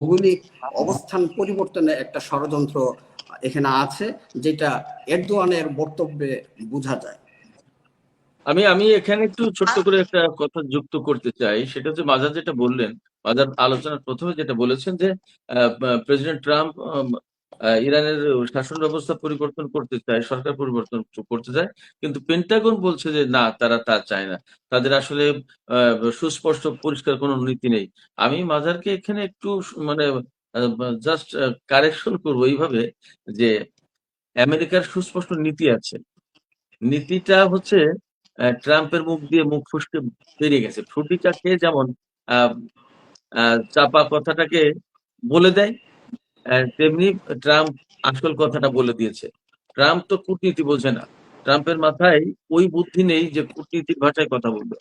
ভৌগোলিক অবস্থান পরিবর্তনের একটা ষড়যন্ত্র এখানে আছে, যেটা এরদোয়ানের বক্তব্যে বোঝা যায়। আমি আমি এখানে একটু ছোট্ট করে একটা কথা যুক্ত করতে চাই, সেটা হচ্ছে মাজার যেটা বললেন, মাজার আলোচনার প্রথমে যেটা বলেছেন যে প্রেসিডেন্ট ট্রাম্প ইরানের শাসন ব্যবস্থা পরিবর্তন করতে চায়, সরকার পরিবর্তন করতে চায়, কিন্তু পেন্টাগন বলছে যে না, তারা তা চায় না, তাদের আসলে সুস্পষ্ট পরিষ্কার কোনো নীতি নেই। আমি মাজারকে এখানে একটু মানে জাস্ট কারেকশন করবো এইভাবে যে আমেরিকার সুস্পষ্ট নীতি আছে। নীতিটা হচ্ছে ট্রাম্পের মুখ দিয়ে মুখ ফসকে বেরিয়ে গেছে। ফ্রুটিকা খেয়ে যেমন আহ, চাপা কথাটাকে বলে দেয়, তেমনি ট্রাম্প আসল কথাটা বলে দিয়েছে। ট্রাম্প তো কূটনীতি বোঝে না, ট্রাম্পের মাথায় ওই বুদ্ধি নেই যে কূটনীতির ভাষায় কথা বলবে।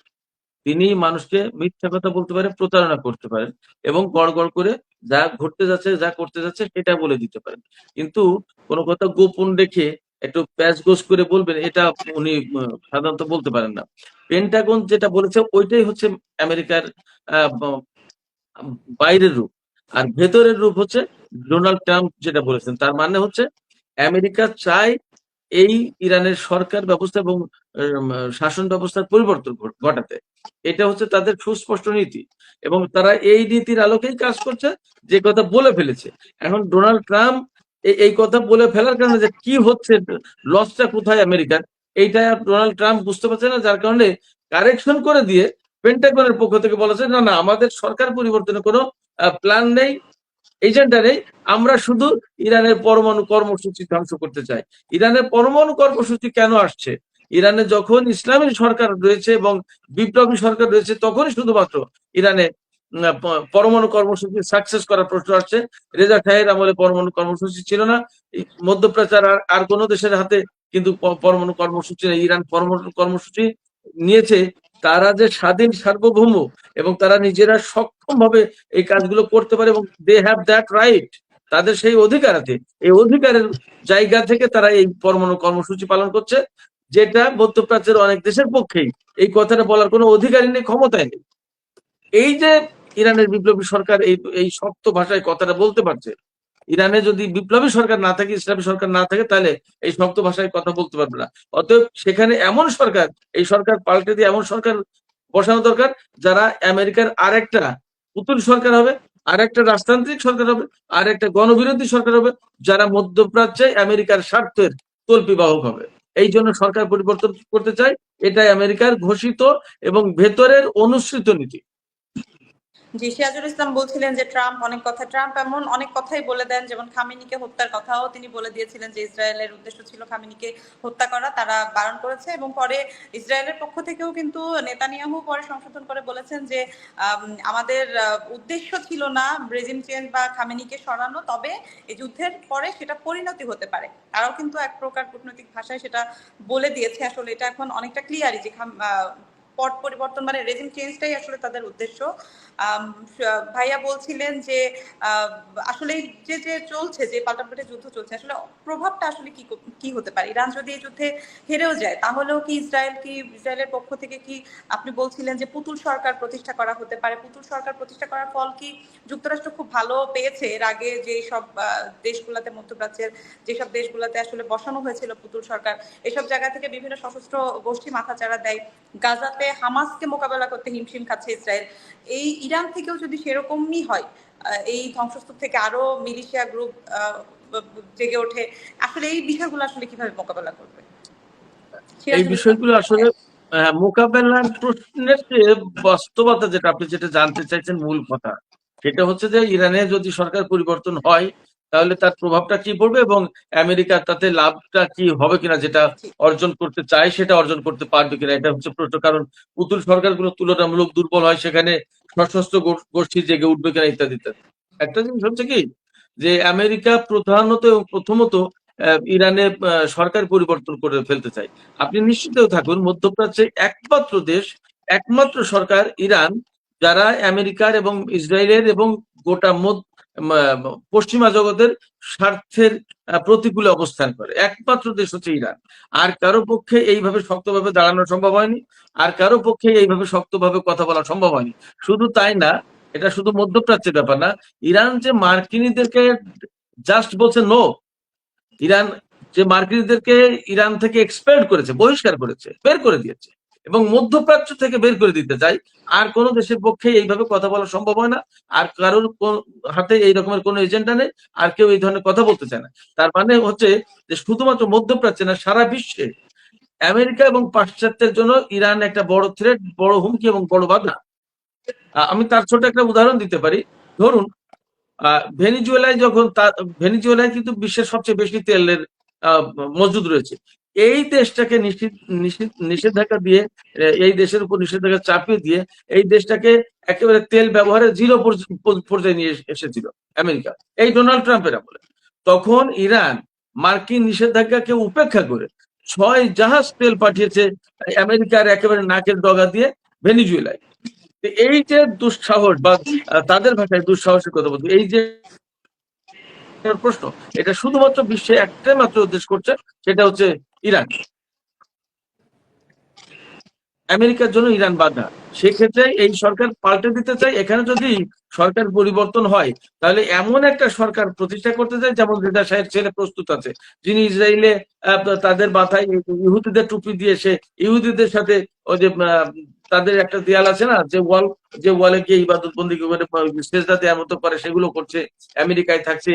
তিনি মানুষকে মিথ্যা কথা বলতে পারেন, প্রতারণা করতে পারেন, এবং গড় গড় করে যা ঘটতে যাচ্ছে, যা করতে যাচ্ছে সেটা বলে দিতে পারেন। কিন্তু কোনো কথা গোপন রেখে একটু প্যাচ গোছ করে বলবেন, এটা উনি সাধারণত বলতে পারেন না। পেন্টাগন যেটা বলেছে ওইটাই হচ্ছে আমেরিকার বাইরের রূপ। আর ভেতরের রূপ হচ্ছে ডোনাল্ড ট্রাম্প যেটা বলেছেন, তার মানে হচ্ছে আমেরিকা চায় এই ইরানের সরকার ব্যবস্থা এবং শাসন ব্যবস্থার পরিবর্তন ঘটাতে। এটা হচ্ছে তাদের সুস্পষ্ট নীতি, এবং তারা এই নীতির আলোকেই কাজ করছে, যে কথা বলে ফেলেছে। এখন ডোনাল্ড ট্রাম্প এই কথা বলে ফেলার কারণে যে কি হচ্ছে, লসটা কোথায় আমেরিকার, এইটা ডোনাল্ড ট্রাম্প বুঝতে পারছে না, যার কারণে কারেকশন করে দিয়ে পেন্টাগনের পক্ষ থেকে বলেছে না না, আমাদের সরকার পরিবর্তনের কোনো প্ল্যান নেই, এজেন্ডা নেই, আমরা শুধু ইরানের পরমাণু কর্মসূচি ধ্বংস করতে চাই। ইরানের পরমাণু কর্মসূচি কেন আসছে? ইরানে যখন ইসলামী সরকার রয়েছে এবং বিপ্লবী সরকার রয়েছে, তখনই শুধুমাত্র ইরানে পরমাণু কর্মসূচি সাকসেস করার প্রশ্ন আসছে। রেজা খায়ের আমলে পরমাণু কর্মসূচি ছিল না, মধ্যপ্রাচ্যের আর কোনো দেশের হাতে কিন্তু পরমাণু কর্মসূচি নেই। ইরান পরমাণু কর্মসূচি নিয়েছে, তারা যে স্বাধীন সার্বভৌম এবং তারা নিজেরা সক্ষম ভাবে এই কাজগুলো করতে পারে, এবং দে হ্যাভ দ্যাট রাইট, তাদের সেই অধিকার আছে। এই অধিকারের জায়গা থেকে তারা এই পরমাণু কর্মসূচি পালন করছে, যেটা মধ্যপ্রাচ্যের অনেক দেশের পক্ষেই এই কথাটা বলার কোনো অধিকারই নেই, ক্ষমতাই নেই। এই যে ইরানের বিপ্লবী সরকার এই এই শক্ত ভাষায় কথাটা বলতে পারছে, ইরানে যদি বিপ্লবী সরকার না থাকে, ইসলামী সরকার না থাকে, তাহলে এই শক্ত ভাষায় কথা বলতে পারবে না। অতএব সেখানে এমন সরকার, এই সরকার পাল্টে দিয়ে এমন সরকার বসানো দরকার, যারা আমেরিকার আরেকটা পুতুল সরকার হবে, আরেকটা রাজতান্ত্রিক সরকার হবে, আর একটা গণবিরোধী সরকার হবে, যারা মধ্যপ্রাচ্যে আমেরিকার স্বার্থের তল্পিবাহক হবে। এই জন্য সরকার পরিবর্তন করতে চাই, এটাই আমেরিকার ঘোষিত এবং ভেতরের অনুসৃত নীতি। জি, সিরাজুল ইসলাম বলছিলেন যে ট্রাম্প এমন অনেক কথাই বলে দেন, যেমন খামেনিকে হত্যার কথাও তিনি বলে দিয়েছিলেন যে ইসরায়েলের উদ্দেশ্য ছিল খামেনিকে হত্যা করা, তারা বারণ করেছে। এবং পরে ইসরায়েলের পক্ষ থেকেও কিন্তু নেতানিয়াহু পরে সংশোধন করে বলেছেন যে আমাদের উদ্দেশ্য ছিল না রেজিম চেঞ্জ বা খামেনিকে সরানো, তবে এই যুদ্ধের পরে সেটা পরিণতি হতে পারে। তারাও কিন্তু এক প্রকার কূটনৈতিক ভাষায় সেটা বলে দিয়েছে। আসলে এটা এখন অনেকটা ক্লিয়ারই যে পট পরিবর্তন মানে রেজিম চেঞ্জটাই আসলে তাদের উদ্দেশ্য। ভাইয়া বলছিলেন যে আসলে যে যে চলছে, যে পাল্টাপাল্টি যুদ্ধ চলছে, আসলে প্রভাবটা আসলে কি হতে পারে? ইরান যদি এই যুদ্ধে হেরেও যায়, তাহলেও কি ইসরায়েলের পক্ষ থেকে কি আপনি বলছিলেন যে পুতুল সরকার প্রতিষ্ঠা করা হতে পারে? পুতুল সরকার প্রতিষ্ঠা করার ফল কি যুক্তরাষ্ট্র খুব ভালো পেয়েছে? এর আগে যে সব দেশগুলোতে, মধ্যপ্রাচ্যের যেসব দেশগুলোতে আসলে বসানো হয়েছিল পুতুল সরকার, এসব জায়গা থেকে বিভিন্ন সশস্ত্র গোষ্ঠী মাথাচাড়া দেয়। গাজাতে হামাসকে মোকাবেলা করতে হিমশিম খাচ্ছে ইসরায়েল। এই ইরান থেকেও যদি সেরকমই হয়, এই ধ্বংসস্তূপ থেকে আরো মিলিশিয়া গ্রুপ জেগে ওঠে, আসলে এই বিষয়গুলো আসলে কিভাবে মোকাবেলা করবে? এই বিষয়গুলো আসলে মোকাবেলার প্রশ্নের চেয়ে বাস্তবতা, যেটা আপনি যেটা জানতে চাইছেন মূল কথা, সেটা হচ্ছে যে ইরানে যদি সরকার পরিবর্তন হয়, তাহলে তার প্রভাবটা কি পড়বে এবং আমেরিকার তাতে লাভটা কি হবে কিনা, যেটা অর্জন করতে চায় সেটা অর্জন করতে পারবে কিনা, এটা হচ্ছে প্রশ্ন। কারণ পুতুল সরকারগুলো তুলনামূলক দুর্বল হয়, সেখানে সশস্ত্র গোষ্ঠী জেগে উঠবে কিনা, ইত্যাদি ইত্যাদি। একটা জিনিস হচ্ছে কি, যে আমেরিকা প্রধানত এবং প্রথমত ইরানে সরকার পরিবর্তন করে ফেলতে চায়। আপনি নিশ্চিত থাকুন, মধ্যপ্রাচ্যে একমাত্র দেশ, একমাত্র সরকার ইরান, যারা আমেরিকার এবং ইসরায়েলের এবং গোটা পশ্চিমা জগতের স্বার্থের প্রতিকূলে অবস্থান করে, একমাত্র দেশ হচ্ছে ইরান। আর কারো পক্ষে এইভাবে শক্তভাবে দাঁড়ানো সম্ভব হয়নি, আর কারো পক্ষে এইভাবে শক্তভাবে কথা বলা সম্ভব হয়নি। শুধু তাই না, এটা শুধু মধ্যপ্রাচ্যের ব্যাপার না। ইরান যে মার্কিনীদেরকে জাস্ট বলছে নো, ইরান যে মার্কিনীদেরকে ইরান থেকে এক্সপেল করেছে, বহিষ্কার করেছে, বের করে দিয়েছে, এবং মধ্যপ্রাচ্য থেকে বের করে দিতে চাই। আর কোন দেশের পক্ষে এইভাবে কথা বলা সম্ভব হয় না, আর কারোর হাতে এই রকমের কোনো এজেন্ডা নেই, আর কেউ এই ধরনের কথা বলতে চায় না। তার মানে হচ্ছে যে শুধুমাত্র মধ্যপ্রাচ্যে না, সারা বিশ্বে আমেরিকা এবং পাশ্চাত্যের জন্য ইরান একটা বড় থ্রেট, বড় হুমকি এবং বড় বাধা। আমি তার ছোট একটা উদাহরণ দিতে পারি। ধরুন ভেনিজুয়েলায় যখন ভেনিজুয়েলায় কিন্তু বিশ্বের সবচেয়ে বেশি তেলের মজুদ রয়েছে। এই দেশটাকে নিষেধাজ্ঞা দিয়ে, এই দেশের উপর নিষেধাজ্ঞা চাপিয়ে দিয়ে এই দেশটাকে একেবারে তেল ব্যবহারে 0 পর্যায়ে নিয়ে এসেছিল আমেরিকা, এই ডোনাল্ড ট্রাম্পের আমলে। তখন ইরান মার্কিন নিষেধাজ্ঞাকে উপেক্ষা করে 6 জাহাজ তেল পাঠিয়েছে আমেরিকার একেবারে নাকের ডগা দিয়ে ভেনিজুয়েলায়। এই যে দুঃসাহস, বা তাদের ভাষায় দুঃসাহসের কথা বলতে, এই যে প্রশ্ন, এটা শুধুমাত্র বিশ্বে একটাই মাত্র উদ্দেশ্য করছে, সেটা হচ্ছে ইরান। আমেরিকার জন্য ইরান বাধা। সেক্ষেত্রে এই সরকার পাল্টে দিতে চাই। এখানে যদি সরকার পরিবর্তন হয়, তাহলে এমন একটা সরকার প্রতিষ্ঠা করতে চাই যেমন রেজা শাহের ছেলে প্রস্তুত আছে, যিনি ইসরায়েলে তাদের মাথায় ইহুদিদের টুপি দিয়ে সে ইহুদিদের সাথে ওই যে তাদের একটা দেয়াল আছে না, যে ওয়ালে গিয়ে ইবাদত বন্দি করে সেজদা দেওয়ার মতো করে, সেগুলো করছে। আমেরিকায় থাকছে,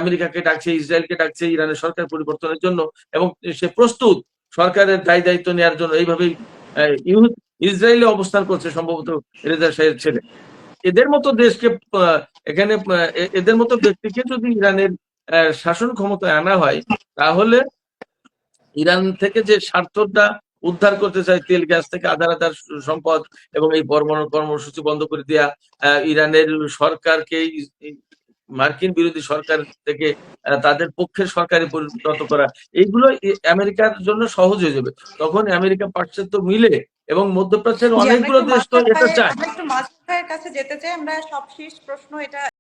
আমেরিকাকে ডাকছে, ইসরায়েলকে ডাকছে ইরানের সরকার পরিবর্তনের জন্য, এবং সে প্রস্তুত সরকারের দায় দায়িত্ব নেওয়ার জন্য। এইভাবেই ইসরায়েলে অবস্থান করছে সম্ভবত রেজা শাহের ছেলে। এদের মতো দেশকে এখানে এদের মতো ব্যক্তিকে যদি ইরানের শাসন ক্ষমতায় আনা হয়, তাহলে ইরান থেকে যে স্বার্থটা উদ্ধার করতে চায়, তেল গ্যাস থেকে আধার আধার সম্পদ এবং এই পরমাণু কর্মসূচি বন্ধ করে দেওয়া, ইরানের সরকারকে মার্কিন বিরোধী সরকার থেকে তাদের পক্ষের সরকারে পরিণত করা, এইগুলো আমেরিকার জন্য সহজ হয়ে যাবে। তখন আমেরিকা পাশ্চাত্য মিলে এবং মধ্যপ্রাচ্যের অনেকগুলো দেশ তো এটা চায়। আমরা একটু মাসুদ ভাইয়ের কাছে যেতে চাই। আমরা সব শেষ প্রশ্ন এটা